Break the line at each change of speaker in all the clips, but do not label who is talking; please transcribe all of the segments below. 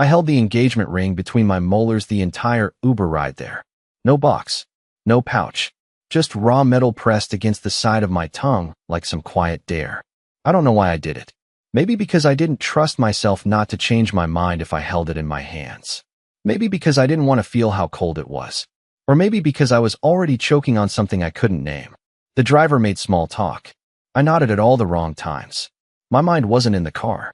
I held the engagement ring between my molars the entire Uber ride there. No box, no pouch, just raw metal pressed against the side of my tongue like some quiet dare. I don't know why I did it. Maybe because I didn't trust myself not to change my mind if I held it in my hands. Maybe because I didn't want to feel how cold it was. Or maybe because I was already choking on something I couldn't name. The driver made small talk. I nodded at all the wrong times. My mind wasn't in the car.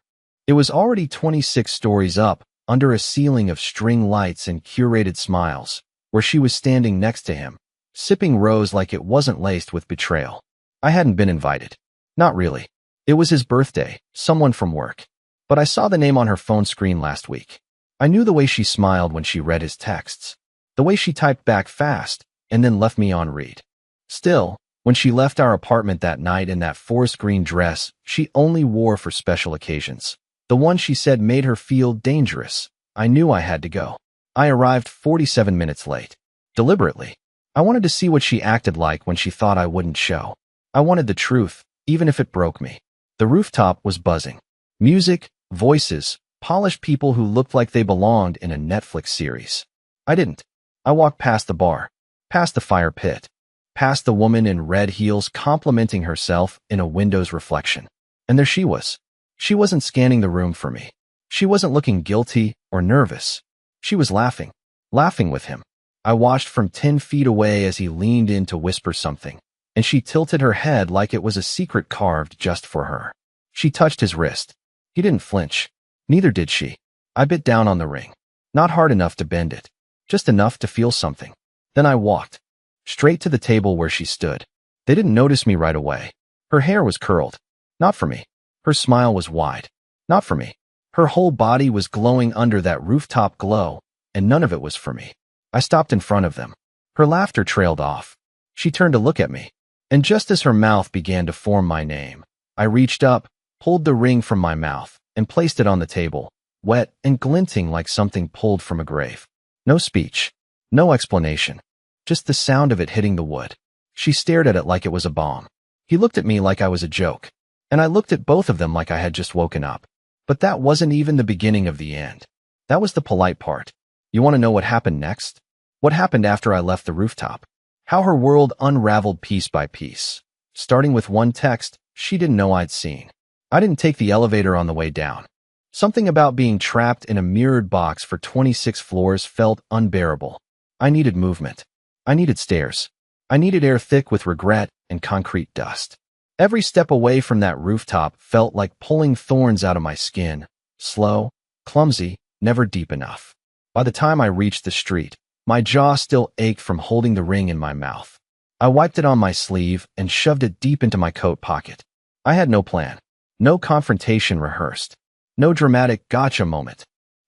It was already 26 stories up, under a ceiling of string lights and curated smiles, where she was standing next to him, sipping rose like it wasn't laced with betrayal. I hadn't been invited. Not really. It was his birthday, someone from work. But I saw the name on her phone screen last week. I knew the way she smiled when she read his texts, the way she typed back fast and then left me on read. Still, when she left our apartment that night in that forest green dress she only wore for special occasions, the one she said made her feel dangerous, I knew I had to go. I arrived 47 minutes late. Deliberately. I wanted to see what she acted like when she thought I wouldn't show. I wanted the truth, even if it broke me. The rooftop was buzzing. Music, voices, polished people who looked like they belonged in a Netflix series. I didn't. I walked past the bar, past the fire pit, past the woman in red heels complimenting herself in a window's reflection. And there she was. She wasn't scanning the room for me. She wasn't looking guilty or nervous. She was laughing. Laughing with him. I watched from 10 feet away as he leaned in to whisper something, and she tilted her head like it was a secret carved just for her. She touched his wrist. He didn't flinch. Neither did she. I bit down on the ring. Not hard enough to bend it. Just enough to feel something. Then I walked. Straight to the table where she stood. They didn't notice me right away. Her hair was curled. Not for me. Her smile was wide. Not for me. Her whole body was glowing under that rooftop glow, and none of it was for me. I stopped in front of them. Her laughter trailed off. She turned to look at me. And just as her mouth began to form my name, I reached up, pulled the ring from my mouth, and placed it on the table, wet and glinting like something pulled from a grave. No speech. No explanation. Just the sound of it hitting the wood. She stared at it like it was a bomb. He looked at me like I was a joke. And I looked at both of them like I had just woken up. But that wasn't even the beginning of the end. That was the polite part. You want to know what happened next? What happened after I left the rooftop? How her world unraveled piece by piece. Starting with one text she didn't know I'd seen. I didn't take the elevator on the way down. Something about being trapped in a mirrored box for 26 floors felt unbearable. I needed movement. I needed stairs. I needed air thick with regret and concrete dust. Every step away from that rooftop felt like pulling thorns out of my skin. Slow, clumsy, never deep enough. By the time I reached the street, my jaw still ached from holding the ring in my mouth. I wiped it on my sleeve and shoved it deep into my coat pocket. I had no plan. No confrontation rehearsed. No dramatic gotcha moment.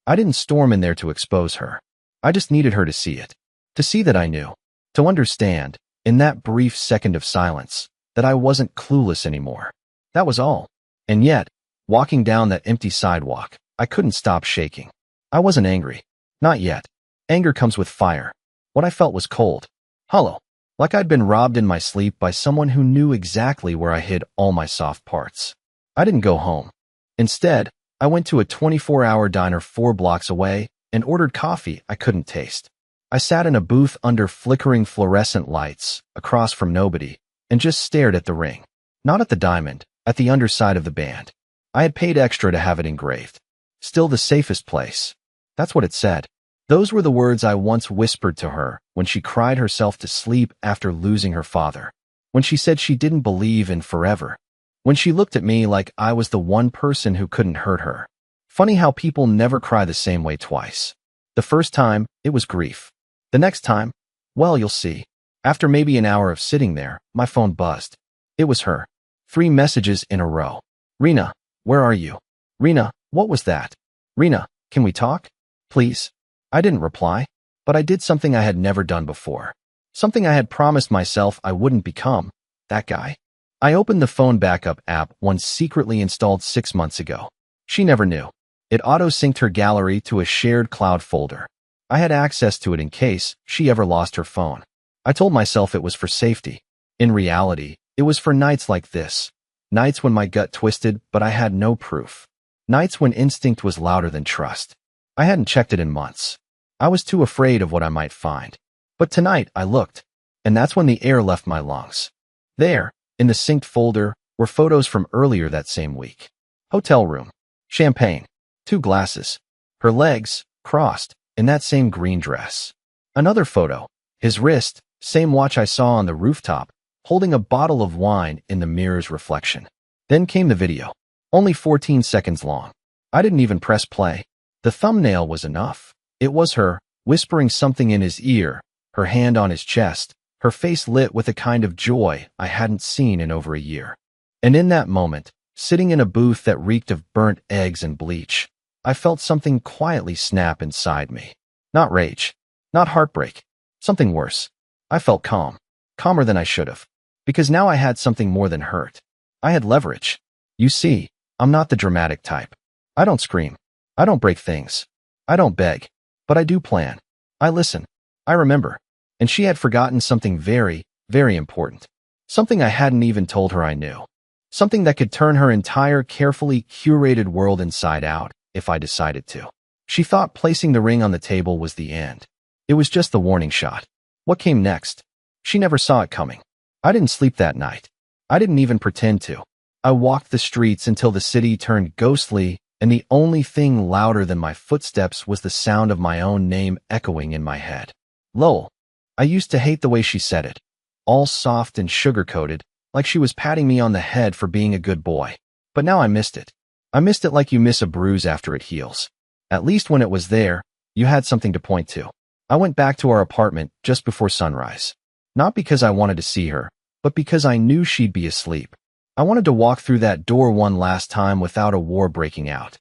I didn't storm in there to expose her. I just needed her to see it. To see that I knew. To understand, in that brief second of silence, that I wasn't clueless anymore. That was all. And yet, walking down that empty sidewalk, I couldn't stop shaking. I wasn't angry. Not yet. Anger comes with fire. What I felt was cold. Hollow. Like I'd been robbed in my sleep by someone who knew exactly where I hid all my soft parts. I didn't go home. Instead, I went to a 24-hour diner 4 blocks away and ordered coffee I couldn't taste. I sat in a booth under flickering fluorescent lights, across from nobody, and just stared at the ring. Not at the diamond, at the underside of the band. I had paid extra to have it engraved. Still the safest place. That's what it said. Those were the words I once whispered to her when she cried herself to sleep after losing her father. When she said she didn't believe in forever. When she looked at me like I was the one person who couldn't hurt her. Funny how people never cry the same way twice. The first time, it was grief. The next time, well, you'll see. After maybe an hour of sitting there, my phone buzzed. It was her. 3 messages in a row. Rena, where are you? Rena, what was that? Rena, can we talk? Please. I didn't reply, but I did something I had never done before. Something I had promised myself I wouldn't become. That guy. I opened the phone backup app once secretly installed 6 months ago. She never knew. It auto-synced her gallery to a shared cloud folder. I had access to it in case she ever lost her phone. I told myself it was for safety. In reality, it was for nights like this. Nights when my gut twisted, but I had no proof. Nights when instinct was louder than trust. I hadn't checked it in months. I was too afraid of what I might find. But tonight I looked, and that's when the air left my lungs. There, in the synced folder, were photos from earlier that same week. Hotel room. Champagne. 2 glasses. Her legs, crossed, in that same green dress. Another photo. His wrist, same watch I saw on the rooftop, holding a bottle of wine in the mirror's reflection. Then came the video. Only 14 seconds long. I didn't even press play. The thumbnail was enough. It was her, whispering something in his ear, her hand on his chest, her face lit with a kind of joy I hadn't seen in over a year. And in that moment, sitting in a booth that reeked of burnt eggs and bleach, I felt something quietly snap inside me. Not rage. Not heartbreak. Something worse. I felt calm. Calmer than I should have. Because now I had something more than hurt. I had leverage. You see, I'm not the dramatic type. I don't scream. I don't break things. I don't beg. But I do plan. I listen. I remember. And she had forgotten something very, very important. Something I hadn't even told her I knew. Something that could turn her entire carefully curated world inside out, if I decided to. She thought placing the ring on the table was the end. It was just the warning shot. What came next? She never saw it coming. I didn't sleep that night. I didn't even pretend to. I walked the streets until the city turned ghostly, and the only thing louder than my footsteps was the sound of my own name echoing in my head. Lowell. I used to hate the way she said it. All soft and sugar-coated, like she was patting me on the head for being a good boy. But now I missed it. I missed it like you miss a bruise after it heals. At least when it was there, you had something to point to. I went back to our apartment just before sunrise. Not because I wanted to see her, but because I knew she'd be asleep. I wanted to walk through that door one last time without a war breaking out.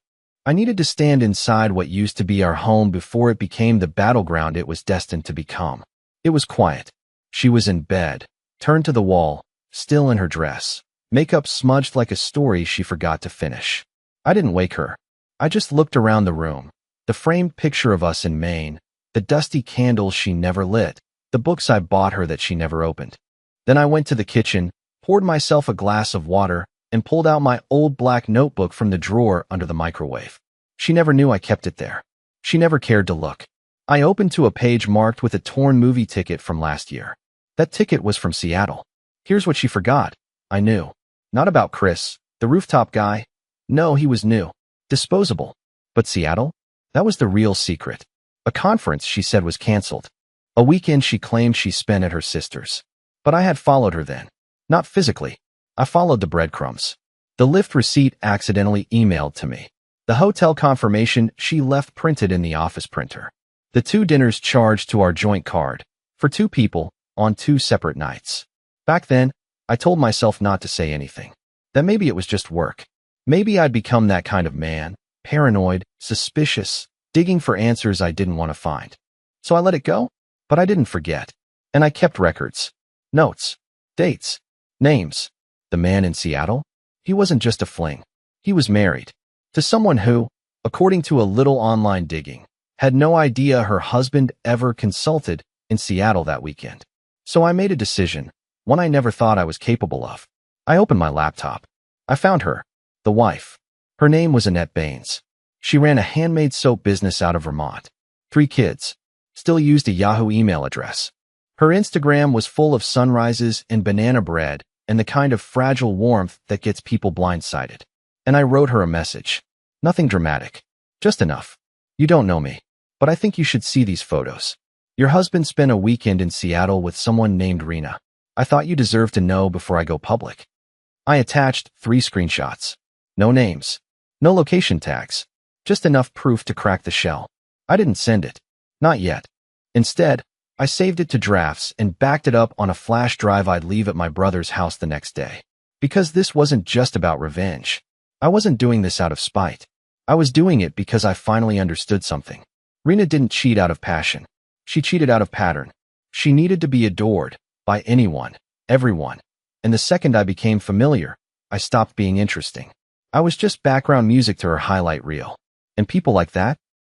I needed to stand inside what used to be our home before it became the battleground it was destined to become. It was quiet. She was in bed, turned to the wall, still in her dress, makeup smudged like a story she forgot to finish. I didn't wake her. I just looked around the room. The framed picture of us in Maine, the dusty candles she never lit, the books I bought her that she never opened. Then I went to the kitchen, poured myself a glass of water, and pulled out my old black notebook from the drawer under the microwave. She never knew I kept it there. She never cared to look. I opened to a page marked with a torn movie ticket from last year. That ticket was from Seattle. Here's what she forgot. I knew. Not about Chris, the rooftop guy. No, he was new. Disposable. But Seattle? That was the real secret. A conference she said was canceled. A weekend she claimed she spent at her sister's. But I had followed her then. Not physically. I followed the breadcrumbs. The lift receipt accidentally emailed to me. The hotel confirmation she left printed in the office printer. The 2 dinners charged to our joint card, for 2 people, on 2 separate nights. Back then, I told myself not to say anything. That maybe it was just work. Maybe I'd become that kind of man, paranoid, suspicious, digging for answers I didn't want to find. So I let it go, but I didn't forget. And I kept records. Notes. Dates. Names. The man in Seattle? He wasn't just a fling. He was married. To someone who, according to a little online digging, had no idea her husband ever consulted in Seattle that weekend. So I made a decision, one I never thought I was capable of. I opened my laptop. I found her, the wife. Her name was Annette Baines. She ran a handmade soap business out of Vermont. 3 kids. Still used a Yahoo email address. Her Instagram was full of sunrises and banana bread and the kind of fragile warmth that gets people blindsided. And I wrote her a message. Nothing dramatic. Just enough. You don't know me, but I think you should see these photos. Your husband spent a weekend in Seattle with someone named Rena. I thought you deserved to know before I go public. I attached 3 screenshots. No names. No location tags. Just enough proof to crack the shell. I didn't send it. Not yet. Instead, I saved it to drafts and backed it up on a flash drive I'd leave at my brother's house the next day. Because this wasn't just about revenge. I wasn't doing this out of spite. I was doing it because I finally understood something. Rena didn't cheat out of passion. She cheated out of pattern. She needed to be adored by anyone, everyone. And the second I became familiar, I stopped being interesting. I was just background music to her highlight reel. And people like that,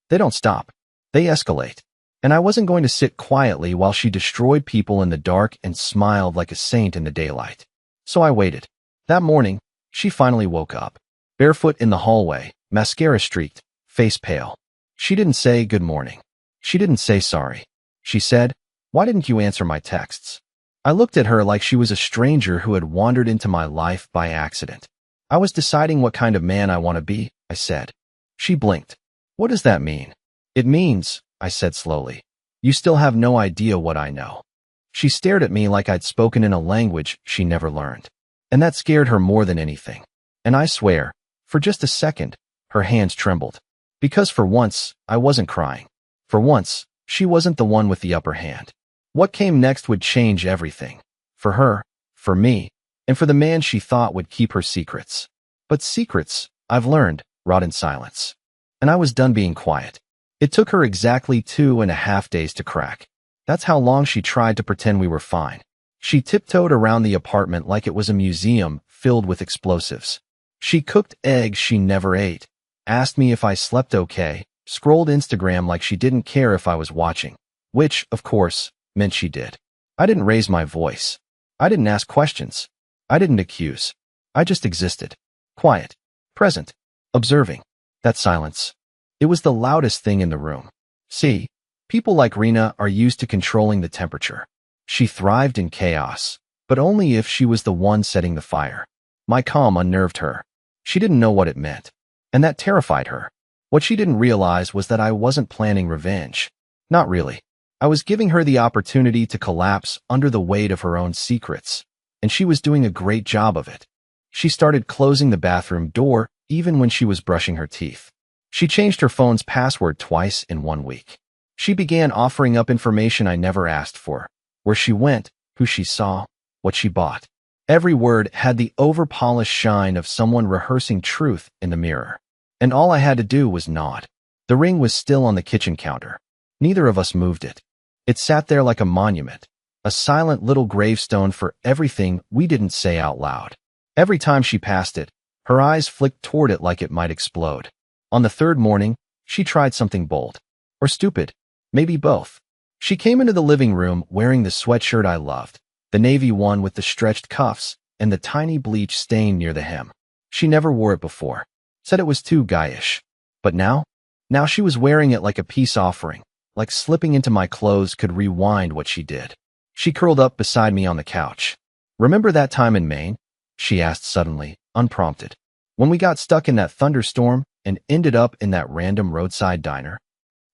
they don't stop. They escalate. And I wasn't going to sit quietly while she destroyed people in the dark and smiled like a saint in the daylight. So I waited. That morning, she finally woke up. Barefoot in the hallway, mascara streaked, face pale. She didn't say good morning. She didn't say sorry. She said, "Why didn't you answer my texts?" I looked at her like she was a stranger who had wandered into my life by accident. "I was deciding what kind of man I want to be," I said. She blinked. "What does that mean?" "It means," I said slowly, "you still have no idea what I know." She stared at me like I'd spoken in a language she never learned. And that scared her more than anything. And I swear, for just a second, her hands trembled. Because for once, I wasn't crying. For once, she wasn't the one with the upper hand. What came next would change everything. For her, for me, and for the man she thought would keep her secrets. But secrets, I've learned, rot in silence. And I was done being quiet. It took her exactly 2.5 days to crack. That's how long she tried to pretend we were fine. She tiptoed around the apartment like it was a museum filled with explosives. She cooked eggs she never ate, asked me if I slept okay, scrolled Instagram like she didn't care if I was watching, which, of course, meant she did. I didn't raise my voice. I didn't ask questions. I didn't accuse. I just existed. Quiet. Present. Observing. That silence. It was the loudest thing in the room. See, people like Rena are used to controlling the temperature. She thrived in chaos, but only if she was the one setting the fire. My calm unnerved her. She didn't know what it meant, and that terrified her. What she didn't realize was that I wasn't planning revenge. Not really. I was giving her the opportunity to collapse under the weight of her own secrets, and she was doing a great job of it. She started closing the bathroom door even when she was brushing her teeth. She changed her phone's password twice in 1 week. She began offering up information I never asked for. Where she went, who she saw, what she bought. Every word had the over-polished shine of someone rehearsing truth in the mirror. And all I had to do was nod. The ring was still on the kitchen counter. Neither of us moved it. It sat there like a monument, a silent little gravestone for everything we didn't say out loud. Every time she passed it, her eyes flicked toward it like it might explode. On the third morning, she tried something bold. Or stupid. Maybe both. She came into the living room wearing the sweatshirt I loved, the navy one with the stretched cuffs and the tiny bleach stain near the hem. She never wore it before. Said it was too guyish. But now she was wearing it like a peace offering, like slipping into my clothes could rewind what she did. She curled up beside me on the couch. "Remember that time in Maine?" she asked suddenly, unprompted. "When we got stuck in that thunderstorm and ended up in that random roadside diner?"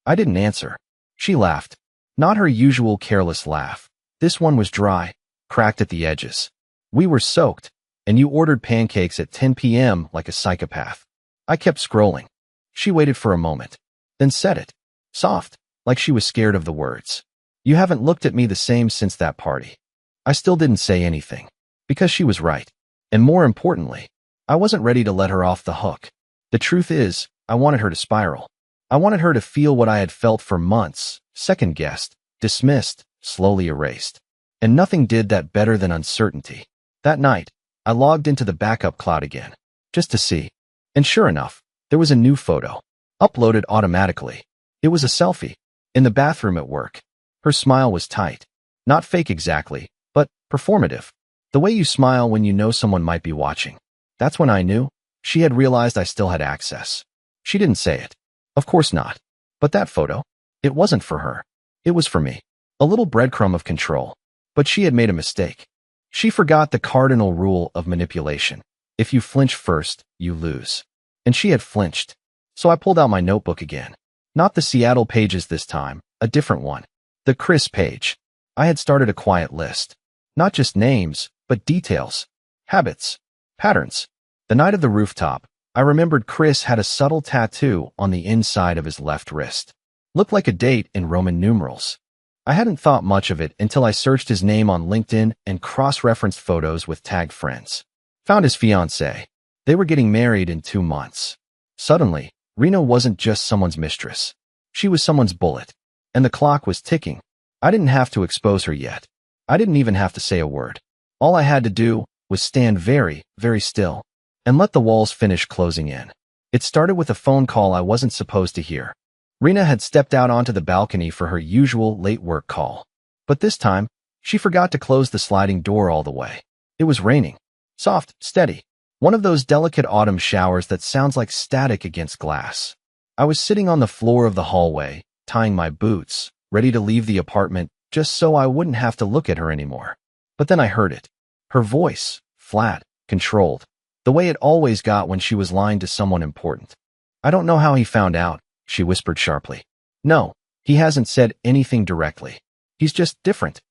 I didn't answer. She laughed. Not her usual careless laugh. This one was dry, cracked at the edges. "We were soaked, and you ordered pancakes at 10 p.m. like a psychopath." I kept scrolling. She waited for a moment, then said it, soft, like she was scared of the words. "You haven't looked at me the same since that party." I still didn't say anything, because she was right. And more importantly, I wasn't ready to let her off the hook. The truth is, I wanted her to spiral. I wanted her to feel what I had felt for months, second-guessed, dismissed, slowly erased. And nothing did that better than uncertainty. That night, I logged into the backup cloud again, just to see. And sure enough, there was a new photo, uploaded automatically. It was a selfie, in the bathroom at work. Her smile was tight. Not fake exactly, but performative. The way you smile when you know someone might be watching. That's when I knew she had realized I still had access. She didn't say it. Of course not. But that photo, it wasn't for her. It was for me. A little breadcrumb of control. But she had made a mistake. She forgot the cardinal rule of manipulation. If you flinch first, you lose. And she had flinched. So I pulled out my notebook again. Not the Seattle pages this time, a different one. The Chris page. I had started a quiet list. Not just names, but details. Habits. Patterns. The night of the rooftop, I remembered Chris had a subtle tattoo on the inside of his left wrist. Looked like a date in Roman numerals. I hadn't thought much of it until I searched his name on LinkedIn and cross-referenced photos with tagged friends. Found his fiancée. They were getting married in 2 months. Suddenly, Rena wasn't just someone's mistress. She was someone's bullet. And the clock was ticking. I didn't have to expose her yet. I didn't even have to say a word. All I had to do was stand very, very still and let the walls finish closing in. It started with a phone call I wasn't supposed to hear. Rena had stepped out onto the balcony for her usual late work call. But this time, she forgot to close the sliding door all the way. It was raining. Soft, steady. One of those delicate autumn showers that sounds like static against glass. I was sitting on the floor of the hallway, tying my boots, ready to leave the apartment just so I wouldn't have to look at her anymore. But then I heard it. Her voice, flat, controlled, the way it always got when she was lying to someone important. "I don't know how he found out," she whispered sharply. "No, he hasn't said anything directly. He's just different."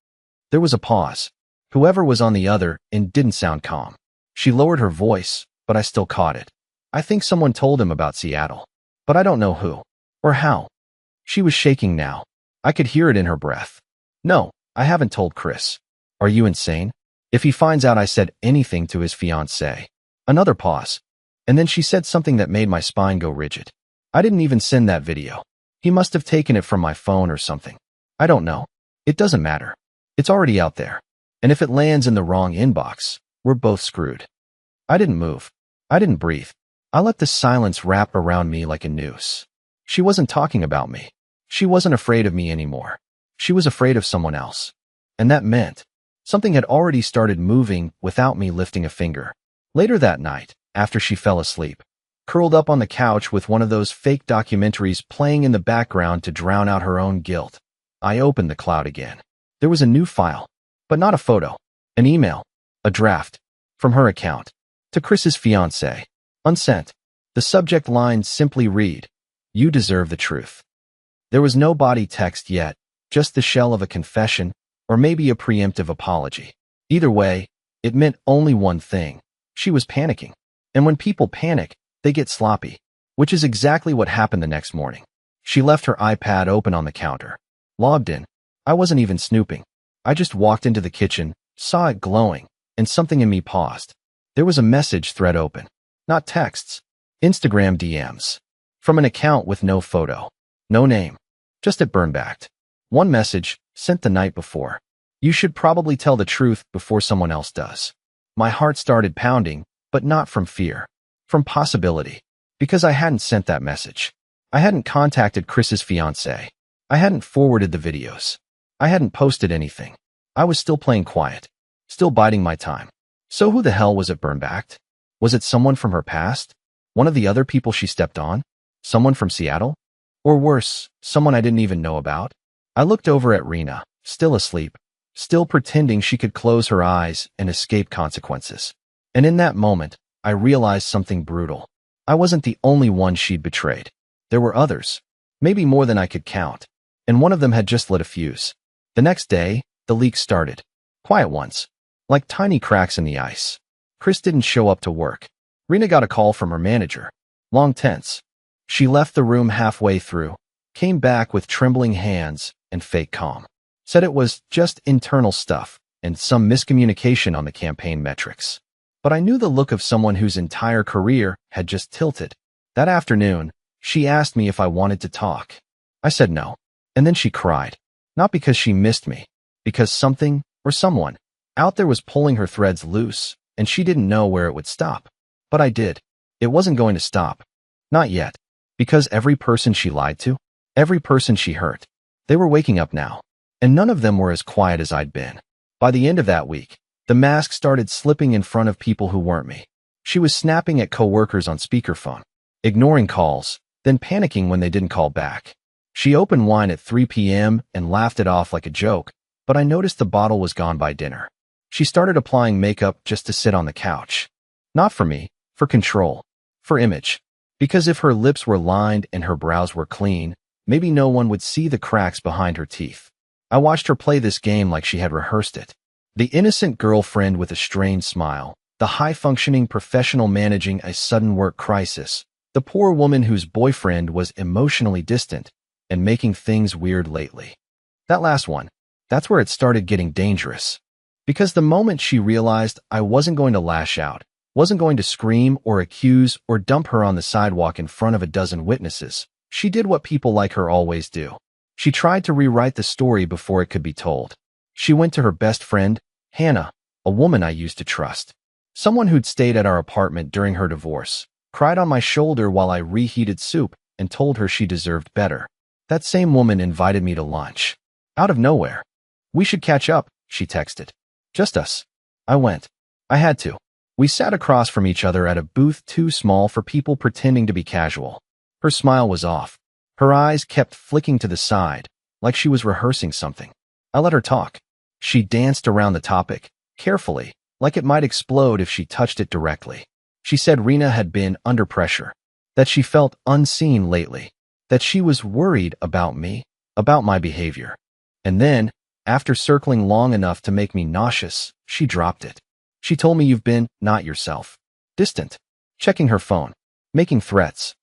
There was a pause. Whoever was on the other end didn't sound calm. She lowered her voice, but I still caught it. "I think someone told him about Seattle. But I don't know who. Or how." She was shaking now. I could hear it in her breath. "No, I haven't told Chris." "Are you insane? If he finds out I said anything to his fiancée." Another pause. And then she said something that made my spine go rigid. "I didn't even send that video. He must have taken it from my phone or something. I don't know. It doesn't matter. It's already out there. And if it lands in the wrong inbox, we're both screwed." I didn't move. I didn't breathe. I let the silence wrap around me like a noose. She wasn't talking about me. She wasn't afraid of me anymore. She was afraid of someone else. And that meant something had already started moving without me lifting a finger. Later that night, after she fell asleep, curled up on the couch with one of those fake documentaries playing in the background to drown out her own guilt, I opened the cloud again. There was a new file, but not a photo, an email, a draft, from her account, to Chris's fiancée, unsent. The subject line simply read, "You deserve the truth." There was no body text yet, just the shell of a confession, or maybe a preemptive apology. Either way, it meant only one thing. She was panicking. And when people panic, they get sloppy, which is exactly what happened the next morning. She left her iPad open on the counter. Logged in. I wasn't even snooping. I just walked into the kitchen, saw it glowing, and something in me paused. There was a message thread open. Not texts. Instagram DMs. From an account with no photo. No name. Just it burned back. One message, sent the night before. "You should probably tell the truth before someone else does." My heart started pounding, but not from fear. From possibility. Because I hadn't sent that message. I hadn't contacted Chris's fiancée. I hadn't forwarded the videos. I hadn't posted anything. I was still playing quiet. Still biding my time. So who the hell was it burnbacked? Was it someone from her past? One of the other people she stepped on? Someone from Seattle? Or worse, someone I didn't even know about? I looked over at Rena, still asleep, still pretending she could close her eyes and escape consequences. And in that moment, I realized something brutal. I wasn't the only one she'd betrayed. There were others, maybe more than I could count, and one of them had just lit a fuse. The next day, the leaks started. Quiet ones, like tiny cracks in the ice. Chris didn't show up to work. Rena got a call from her manager. Long tense. She left the room halfway through, came back with trembling hands and fake calm. Said it was just internal stuff and some miscommunication on the campaign metrics. But I knew the look of someone whose entire career had just tilted. That afternoon, she asked me if I wanted to talk. I said no. And then she cried. Not because she missed me, because something or someone out there was pulling her threads loose, and she didn't know where it would stop. But I did. It wasn't going to stop. Not yet. Because every person she lied to, every person she hurt, they were waking up now. And none of them were as quiet as I'd been. By the end of that week, the mask started slipping in front of people who weren't me. She was snapping at coworkers on speakerphone, ignoring calls, then panicking when they didn't call back. She opened wine at 3 p.m. and laughed it off like a joke, but I noticed the bottle was gone by dinner. She started applying makeup just to sit on the couch. Not for me, for control, for image. Because if her lips were lined and her brows were clean, maybe no one would see the cracks behind her teeth. I watched her play this game like she had rehearsed it. The innocent girlfriend with a strained smile, the high-functioning professional managing a sudden work crisis, the poor woman whose boyfriend was emotionally distant and making things weird lately. That last one, that's where it started getting dangerous. Because the moment she realized I wasn't going to lash out, wasn't going to scream or accuse or dump her on the sidewalk in front of a dozen witnesses, she did what people like her always do. She tried to rewrite the story before it could be told. She went to her best friend, Hannah, a woman I used to trust. Someone who'd stayed at our apartment during her divorce, cried on my shoulder while I reheated soup, and told her she deserved better. That same woman invited me to lunch. Out of nowhere. "We should catch up," she texted. "Just us." I went. I had to. We sat across from each other at a booth too small for people pretending to be casual. Her smile was off. Her eyes kept flicking to the side, like she was rehearsing something. I let her talk. She danced around the topic, carefully, like it might explode if she touched it directly. She said Rena had been under pressure, that she felt unseen lately, that she was worried about me, about my behavior. And then, after circling long enough to make me nauseous, she dropped it. She told me you've been not yourself. Distant. Checking her phone. Making threats.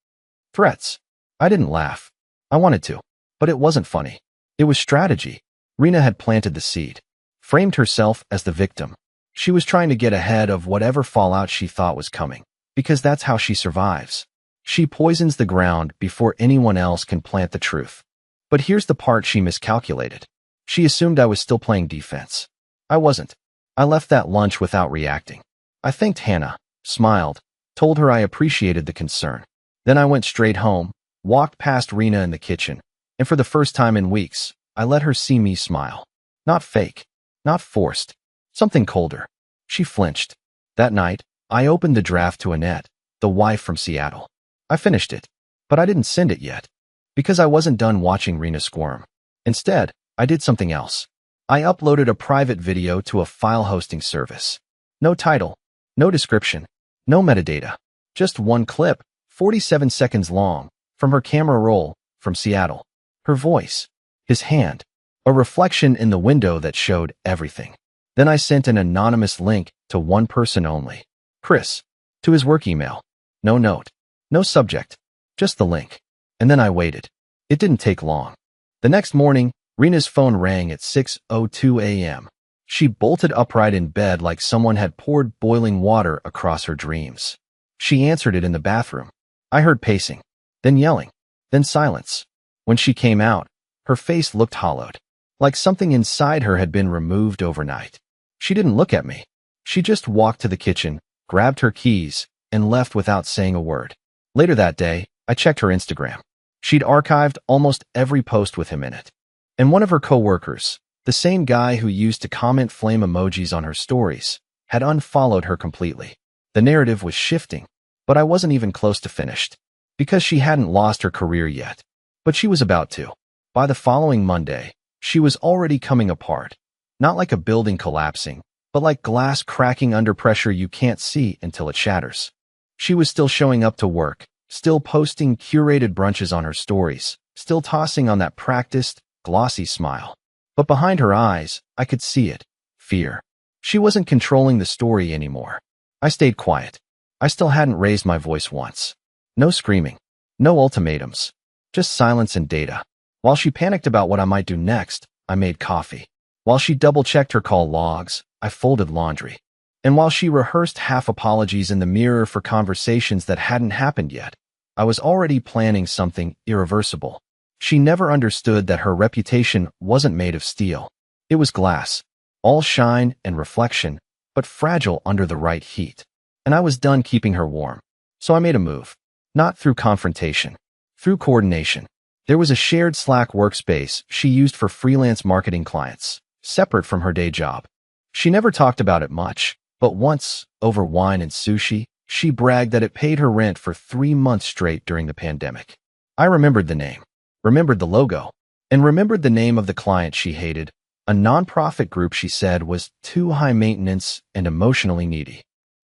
Threats. I didn't laugh. I wanted to. But it wasn't funny. It was strategy. Rena had planted the seed. Framed herself as the victim. She was trying to get ahead of whatever fallout she thought was coming. Because that's how she survives. She poisons the ground before anyone else can plant the truth. But here's the part she miscalculated. She assumed I was still playing defense. I wasn't. I left that lunch without reacting. I thanked Hannah, smiled, told her I appreciated the concern. Then I went straight home, walked past Rena in the kitchen, and for the first time in weeks, I let her see me smile. Not fake, not forced, something colder. She flinched. That night, I opened the draft to Annette, the wife from Seattle. I finished it, but I didn't send it yet, because I wasn't done watching Rena squirm. Instead, I did something else. I uploaded a private video to a file hosting service. No title, no description, no metadata. Just one clip, 47 seconds long, from her camera roll, from Seattle. Her voice, his hand, a reflection in the window that showed everything. Then I sent an anonymous link to one person only, Chris, to his work email. No note, no subject, just the link. And then I waited. It didn't take long. The next morning, Rena's phone rang at 6:02 a.m. She bolted upright in bed like someone had poured boiling water across her dreams. She answered it in the bathroom. I heard pacing, then yelling, then silence. When she came out, her face looked hollowed, like something inside her had been removed overnight. She didn't look at me. She just walked to the kitchen, grabbed her keys, and left without saying a word. Later that day, I checked her Instagram. She'd archived almost every post with him in it. And one of her coworkers, the same guy who used to comment flame emojis on her stories, had unfollowed her completely. The narrative was shifting, but I wasn't even close to finished, because she hadn't lost her career yet. But she was about to. By the following Monday, she was already coming apart, not like a building collapsing, but like glass cracking under pressure you can't see until it shatters. She was still showing up to work, still posting curated brunches on her stories, still tossing on that practiced, glossy smile. But behind her eyes, I could see it. Fear. She wasn't controlling the story anymore. I stayed quiet. I still hadn't raised my voice once. No screaming. No ultimatums. Just silence and data. While she panicked about what I might do next, I made coffee. While she double-checked her call logs, I folded laundry. And while she rehearsed half apologies in the mirror for conversations that hadn't happened yet, I was already planning something irreversible. She never understood that her reputation wasn't made of steel. It was glass, all shine and reflection, but fragile under the right heat. And I was done keeping her warm. So I made a move. Not through confrontation. Through coordination. There was a shared Slack workspace she used for freelance marketing clients, separate from her day job. She never talked about it much, but once, over wine and sushi, she bragged that it paid her rent for 3 months straight during the pandemic. I remembered the name. Remembered the logo, and remembered the name of the client she hated, a nonprofit group she said was too high maintenance and emotionally needy.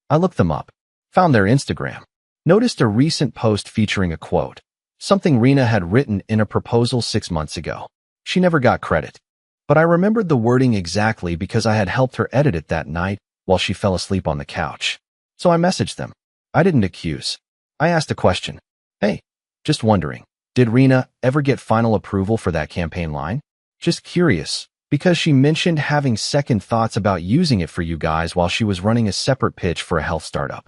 I looked them up, found their Instagram, noticed a recent post featuring a quote, something Rena had written in a proposal 6 months ago. She never got credit, but I remembered the wording exactly because I had helped her edit it that night while she fell asleep on the couch. So I messaged them. I didn't accuse. I asked a question. Hey, just wondering. Did Rena ever get final approval for that campaign line? Just curious, because she mentioned having second thoughts about using it for you guys while she was running a separate pitch for a health startup.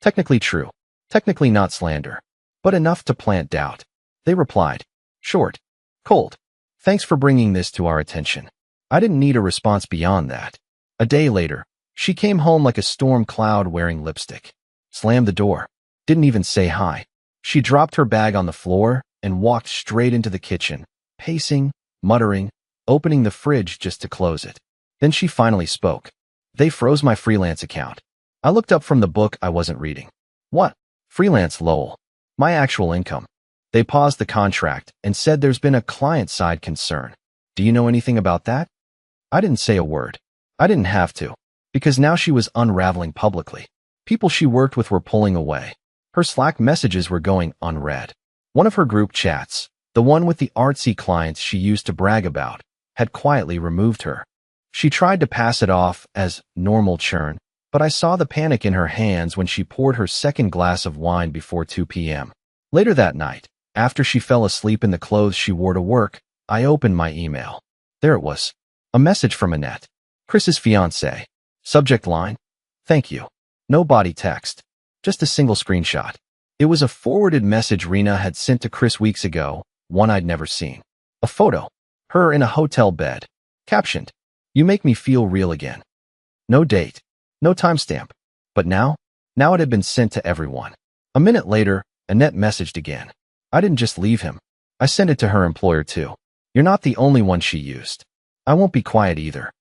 Technically true, technically not slander, but enough to plant doubt. They replied, short, cold. Thanks for bringing this to our attention. I didn't need a response beyond that. A day later, she came home like a storm cloud wearing lipstick. Slammed the door. Didn't even say hi. She dropped her bag on the floor and walked straight into the kitchen, pacing, muttering, opening the fridge just to close it. Then she finally spoke. They froze my freelance account. I looked up from the book I wasn't reading. What? Freelance, Lowell. My actual income. They paused the contract and said there's been a client-side concern. Do you know anything about that? I didn't say a word. I didn't have to, because now she was unraveling publicly. People she worked with were pulling away. Her Slack messages were going unread. One of her group chats, the one with the artsy clients she used to brag about, had quietly removed her. She tried to pass it off as normal churn, but I saw the panic in her hands when she poured her second glass of wine before 2 p.m. Later that night, after she fell asleep in the clothes she wore to work, I opened my email. There it was. A message from Annette, Chris's fiancée. Subject line, "Thank you." No body text, just a single screenshot. It was a forwarded message Rena had sent to Chris weeks ago, one I'd never seen. A photo, her in a hotel bed. Captioned, "You make me feel real again." No date, no timestamp. But now it had been sent to everyone. A minute later, Annette messaged again. I didn't just leave him. I sent it to her employer too. You're not the only one she used. I won't be quiet either.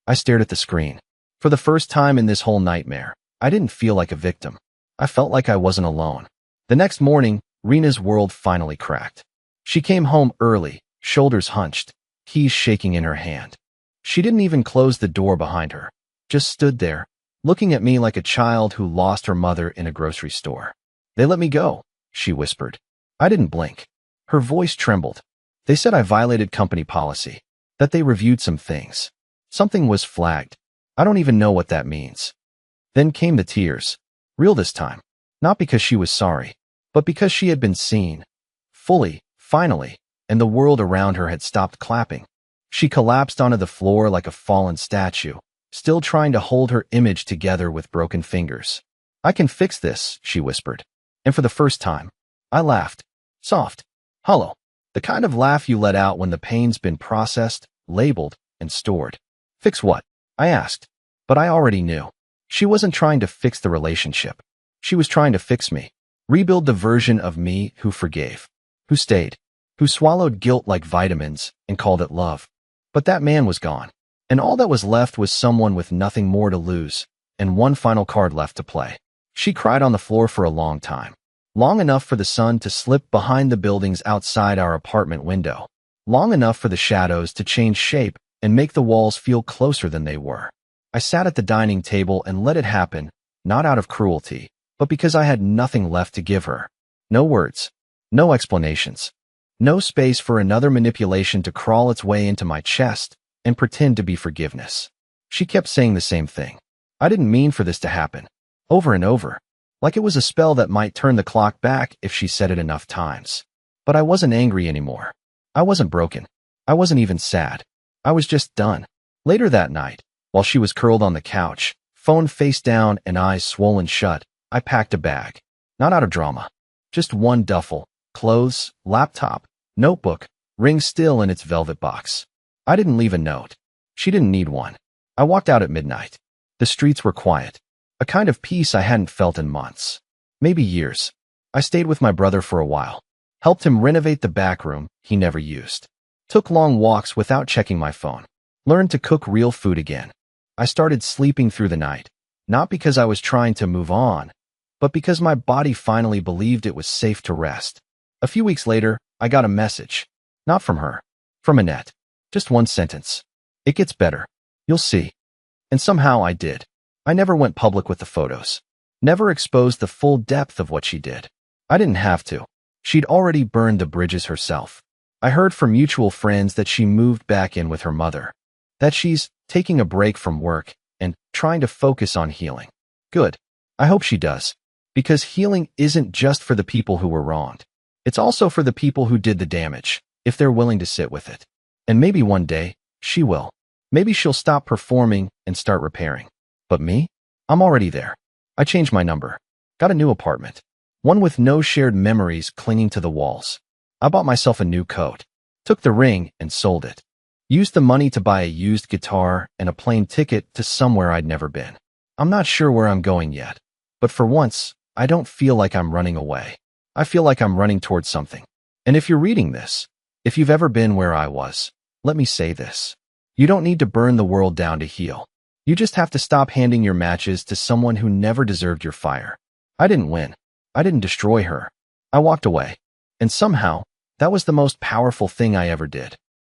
I stared at the screen. For the first time in this whole nightmare, I didn't feel like a victim. I felt like I wasn't alone. The next morning, Rena's world finally cracked. She came home early, shoulders hunched, keys shaking in her hand. She didn't even close the door behind her, just stood there, looking at me like a child who lost her mother in a grocery store. They let me go, she whispered. I didn't blink. Her voice trembled. They said I violated company policy, that they reviewed some things. Something was flagged. I don't even know what that means. Then came the tears. Real this time. Not because she was sorry, but because she had been seen. Fully, finally, and the world around her had stopped clapping. She collapsed onto the floor like a fallen statue, still trying to hold her image together with broken fingers. I can fix this, she whispered. And for the first time, I laughed. Soft, hollow, the kind of laugh you let out when the pain's been processed, labeled, and stored. Fix what? I asked. But I already knew. She wasn't trying to fix the relationship. She was trying to fix me. Rebuild the version of me who forgave, who stayed, who swallowed guilt like vitamins and called it love. But that man was gone. And all that was left was someone with nothing more to lose, and one final card left to play. She cried on the floor for a long time. Long enough for the sun to slip behind the buildings outside our apartment window. Long enough for the shadows to change shape and make the walls feel closer than they were. I sat at the dining table and let it happen, not out of cruelty, but because I had nothing left to give her. No words, no explanations, no space for another manipulation to crawl its way into my chest and pretend to be forgiveness. She kept saying the same thing. I didn't mean for this to happen. Over and over. Like it was a spell that might turn the clock back if she said it enough times. But I wasn't angry anymore. I wasn't broken. I wasn't even sad. I was just done. Later that night, while she was curled on the couch, phone face down and eyes swollen shut, I packed a bag. Not out of drama. Just one duffel, clothes, laptop, notebook, ring still in its velvet box. I didn't leave a note. She didn't need one. I walked out at midnight. The streets were quiet. A kind of peace I hadn't felt in months. Maybe years. I stayed with my brother for a while. Helped him renovate the back room he never used. Took long walks without checking my phone. Learned to cook real food again. I started sleeping through the night. Not because I was trying to move on, but because my body finally believed it was safe to rest. A few weeks later, I got a message. Not from her. From Annette. Just one sentence. It gets better. You'll see. And somehow I did. I never went public with the photos. Never exposed the full depth of what she did. I didn't have to. She'd already burned the bridges herself. I heard from mutual friends that she moved back in with her mother. That she's taking a break from work and trying to focus on healing. Good. I hope she does. Because healing isn't just for the people who were wronged. It's also for the people who did the damage, if they're willing to sit with it. And maybe one day, she will. Maybe she'll stop performing and start repairing. But me? I'm already there. I changed my number. Got a new apartment. One with no shared memories clinging to the walls. I bought myself a new coat. Took the ring and sold it. Used the money to buy a used guitar and a plane ticket to somewhere I'd never been. I'm not sure where I'm going yet. But for once, I don't feel like I'm running away. I feel like I'm running towards something. And if you're reading this, if you've ever been where I was, let me say this. You don't need to burn the world down to heal. You just have to stop handing your matches to someone who never deserved your fire. I didn't win. I didn't destroy her. I walked away. And somehow, that was the most powerful thing I ever did.